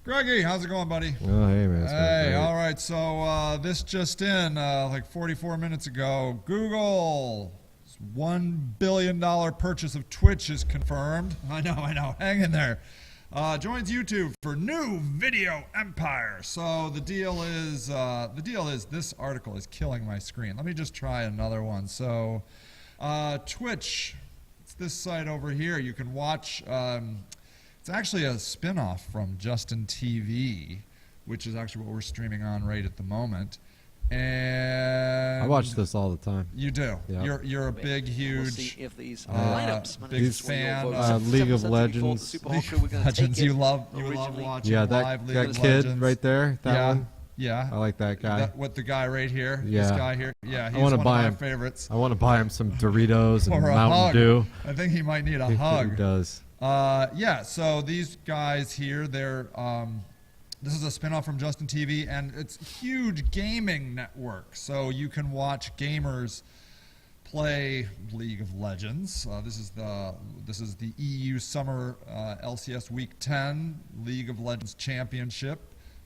Greggy, how's it going, buddy? Oh, hey, man. Hey, all right. So this just in, like 44 minutes ago, Google's $1 billion purchase of Twitch is confirmed. I know. Hang in there. Joins YouTube for new video empire. So the deal is this article is killing my screen. Let me just try another one. So Twitch, it's this site over here. You can watch. It's actually a spin-off from Justin TV, which is actually what we're streaming on right at the moment. And I watch this all the time. You do. Yep. You're a big, huge, we'll see if these lineups. big fan of League of Legends. Legends. You love watching yeah, live League that of kid Legends. right there. That one. Yeah. I like that guy. With the guy right here. Yeah. This guy here. Yeah, he's I want to one buy of him. my favorites. I want to buy him some Doritos and Or a Mountain hug. Dew. I think he might need a hug. He does. Yeah, so these guys here, they're this is a spinoff from Justin TV, and it's a huge gaming network. So you can watch gamers play League of Legends. This is the EU Summer LCS Week 10 League of Legends Championship.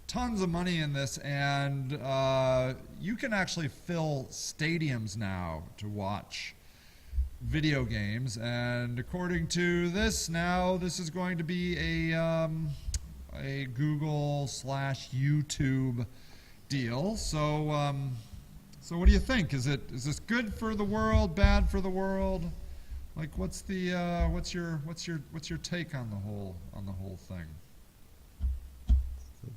Tons of money in this, and you can actually fill stadiums now to watch video games. And according to this, now this is going to be a Google/YouTube deal. So so what do you think? Is this good for the world, bad for the world? Like, what's your take on the whole thing?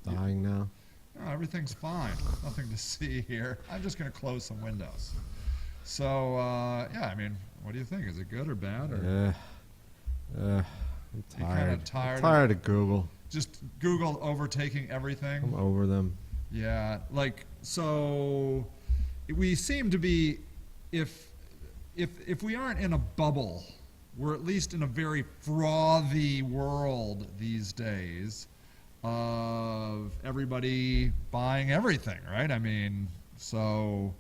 Dying now. No, everything's fine. Nothing to see here. I'm just going to close some windows. So yeah, I mean, what do you think? Is it good or bad? Or I'm kinda tired. tired of Google. just Google overtaking everything? I'm over them. Yeah, like, so we seem to be, if we aren't in a bubble, we're at least in a very frothy world these days of everybody buying everything, right? I mean, so,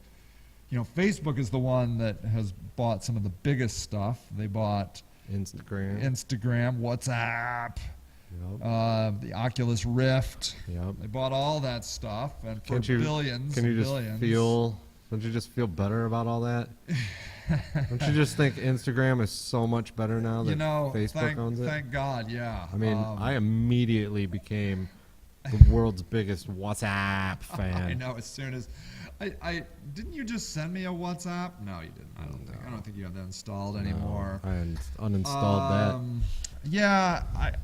you know, Facebook is the one that has bought some of the biggest stuff. They bought Instagram, WhatsApp, the Oculus Rift. Yep. They bought all that stuff, and for Don't you just feel better about all that? Don't you just think Instagram is so much better now that Facebook owns it? Thank God, yeah. I mean, I immediately became the world's biggest WhatsApp fan. I know. As soon as I didn't you just send me a WhatsApp? No, you didn't. I don't think you have that installed anymore. I uninstalled that. Yeah,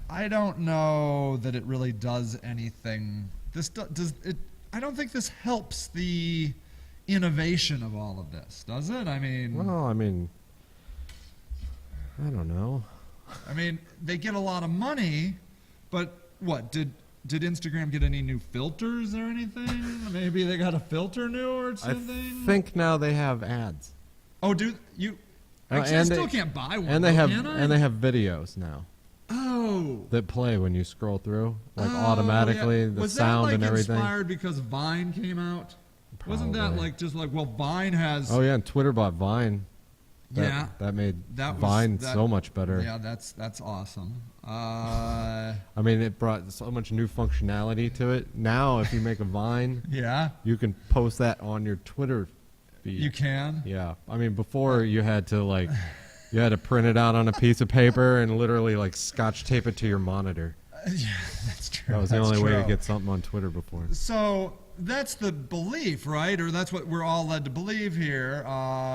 I don't know that it really does anything. Does it? I don't think this helps the innovation of all of this, does it? I mean, well, I mean, I don't know. I mean, they get a lot of money, but what did Instagram get any new filters or anything? Maybe they got a filter new or something? I think now they have ads. Oh, do you? Actually, I still can't buy one. And they have videos now. Oh. That play when you scroll through, like automatically, yeah. the sound and everything. Was that inspired because Vine came out? Probably. Wasn't that well, Vine has. Oh yeah, and Twitter bought Vine. That made Vine so much better. Yeah, that's awesome. I mean, it brought so much new functionality to it. Now, if you make a Vine, you can post that on your Twitter feed. You can? Yeah. I mean, before you had to print it out on a piece of paper and literally Scotch tape it to your monitor. Yeah, that's true. That was the only way to get something on Twitter before. So that's the belief, right? Or that's what we're all led to believe here.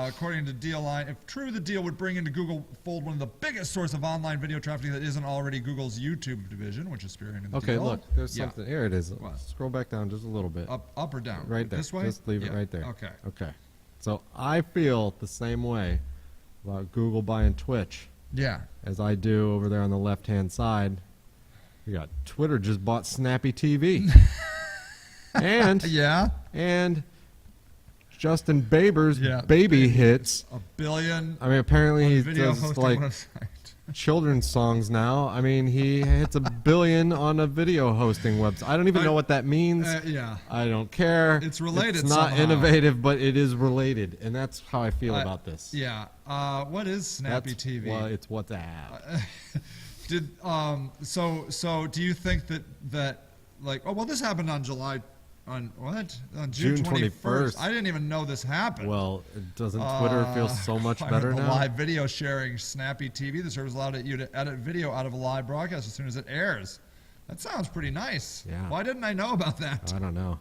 According to DealLine, if true, the deal would bring into Google Fold one of the biggest source of online video traffic that isn't already Google's YouTube division, which is spearheading the deal. Okay, look, there's something. Here it is. What? Scroll back down just a little bit. Up or down? Right there. This way? Just leave it right there. Okay. Okay. So I feel the same way about Google buying Twitch. Yeah. As I do over there on the left-hand side. We got Twitter just bought Snappy TV. and Justin Bieber's baby hits $1 billion. I mean, apparently he does website. children's songs now. I mean, he hits $1 billion on a video hosting website. I don't even know what that means. I don't care. It's related. It's not somehow. innovative, but it is related, and that's how I feel about this. Yeah. What is Snappy TV? Well, it's WhatsApp. So do you think that like, oh well, this happened on June 21st. I didn't even know this happened. Well, doesn't Twitter feel so much better now? Live video sharing Snappy TV. The service allowed you to edit video out of a live broadcast as soon as it airs. That sounds pretty nice. Yeah. Why didn't I know about that? I don't know.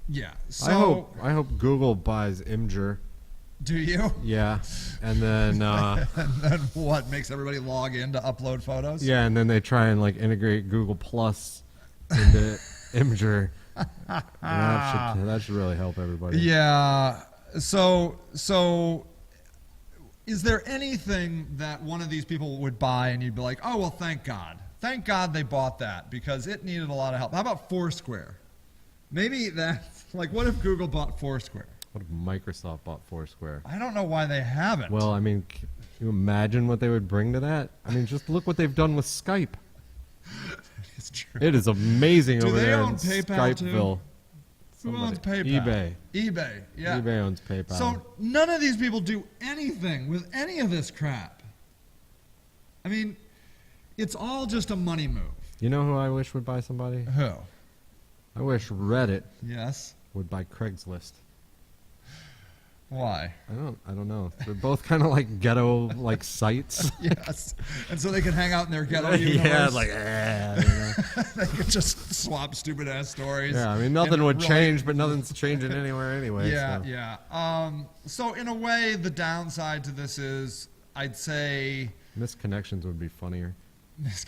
Yeah. So I hope Google buys Imgur. Do you? Yeah. And then and then what? Makes everybody log in to upload photos? Yeah, and then they try and like integrate Google Plus into Imgur. That should really help everybody. Yeah. So is there anything that one of these people would buy and you'd be like, oh, well, thank God. Thank God they bought that because it needed a lot of help. How about Foursquare? Maybe that's like, what if Google bought Foursquare? What if Microsoft bought Foursquare? I don't know why they haven't. Well, I mean, can you imagine what they would bring to that? I mean, just look what they've done with Skype. It's true. It is amazing over there in PayPal Skypeville. Who owns PayPal? eBay, yeah. eBay owns PayPal. So none of these people do anything with any of this crap. I mean, it's all just a money move. You know who I wish would buy somebody? Who? I wish Reddit would buy Craigslist. Why? I don't know. They're both kind of like ghetto like sites. Yes. And so they can hang out in their ghetto universe. Yeah, like they could just swap stupid ass stories. Yeah, I mean nothing would change, but nothing's changing anywhere anyway. Yeah, so. yeah. So in a way, the downside to this is, I'd say, misconnections would be funnier. That's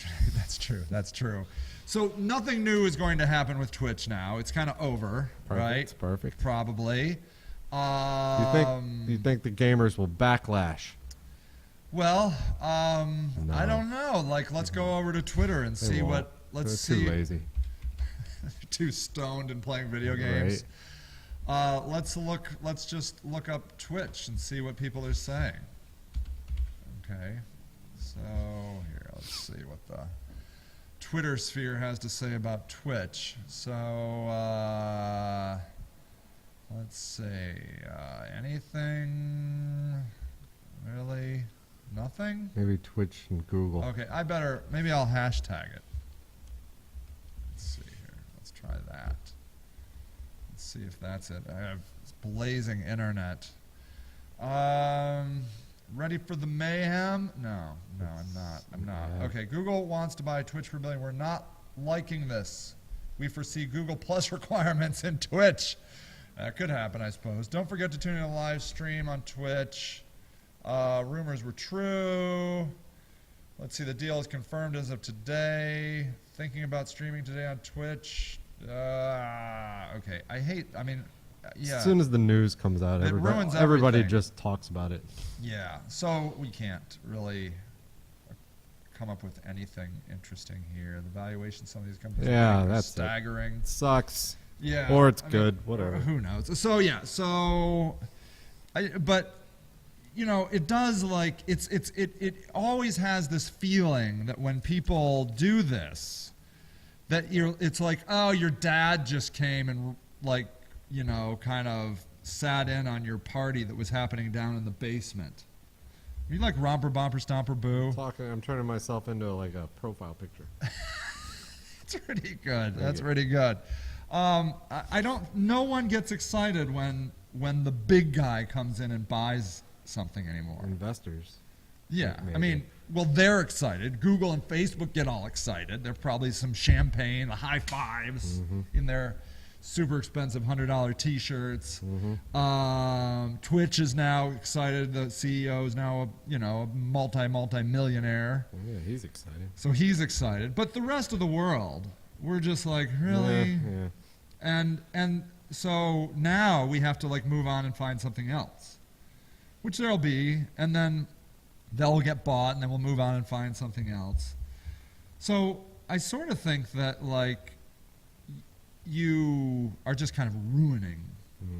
true. That's true. So nothing new is going to happen with Twitch now. It's kind of over, right? It's perfect. Probably. You think the gamers will backlash? Well, no. I don't know. Like, let's go over to Twitter and see what. Let's They're see. Too lazy. Too stoned and playing video games. Right. Let's just look up Twitch and see what people are saying. Okay. So here, let's see what the Twitter sphere has to say about Twitch. So let's see. Anything? Really? Nothing? Maybe Twitch and Google. Okay, maybe I'll hashtag it. Let's see here. Let's try that. Let's see if that's it. I have blazing internet. Ready for the mayhem? No, I'm not. Okay, Google wants to buy Twitch for $1 billion. We're not liking this. We foresee Google Plus requirements in Twitch. That could happen, I suppose. Don't forget to tune in to the live stream on Twitch. Rumors were true. Let's see, the deal is confirmed as of today. Thinking about streaming today on Twitch. Okay, yeah. As soon as the news comes out, everybody just talks about it. Yeah, so we can't really come up with anything interesting here. The valuation some of these companies that's staggering. It sucks. Yeah, or it's good, whatever. Who knows? So yeah, but you know, it does it always has this feeling that when people do this, that it's like, oh, your dad just came and like, you know, kind of sat in on your party that was happening down in the basement. You like Romper Bomper Stomper Boo? I'm turning myself into like a profile picture. That's pretty good. That's pretty good. No one gets excited when the big guy comes in and buys something anymore. Investors. Yeah, maybe. I mean, well, they're excited. Google and Facebook get all excited. There's probably some champagne, high fives in their super expensive $100 T-shirts. Twitch is now excited. The CEO is now a multi-millionaire. Well, yeah, he's excited. So he's excited, but the rest of the world, we're just like, really? Yeah. And so now we have to like move on and find something else, which there'll be, and then they'll get bought, and then we'll move on and find something else. So I sort of think that like you are just kind of ruining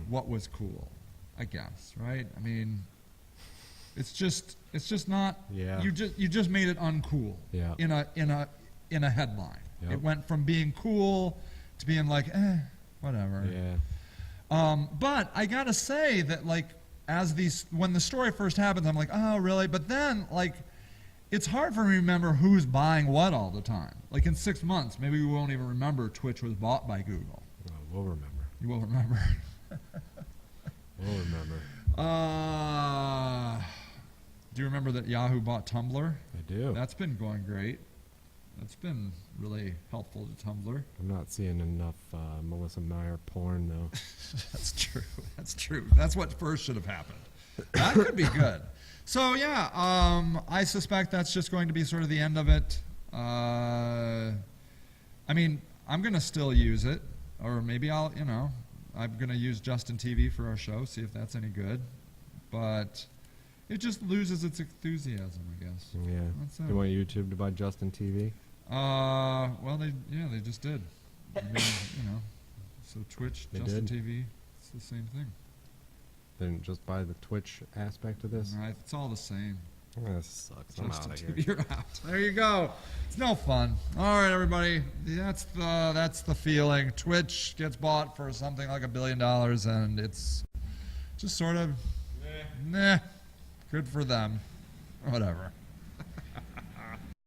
what was cool, I guess, right? I mean, it's just not. Yeah. You just made it uncool. Yeah. In a headline. Yep. It went from being cool to being like, whatever. Yeah. But I gotta say that like when the story first happens, I'm like, oh really? But then like it's hard for me to remember who's buying what all the time. Like in 6 months, maybe we won't even remember Twitch was bought by Google. Well, we'll remember. You will remember. We'll remember. Do you remember that Yahoo bought Tumblr? I do. That's been going great. That's been really helpful to Tumblr. I'm not seeing enough Melissa Meyer porn, though. That's true. That's true. That's what first should have happened. That could be good. So, yeah, I suspect that's just going to be sort of the end of it. I mean, I'm going to still use it. Or maybe I'm going to use Justin TV for our show, see if that's any good. But it just loses its enthusiasm, I guess. Yeah. Do you want YouTube to buy Justin TV? Well, they just did. I mean, so Twitch, they Justin did. TV, it's the same thing. They didn't just buy the Twitch aspect of this? It's all the same. This sucks. I'm out of here. You're out. There you go. It's no fun. All right, everybody. That's the feeling. Twitch gets bought for something like $1 billion, and it's just sort of, nah. Good for them. Whatever.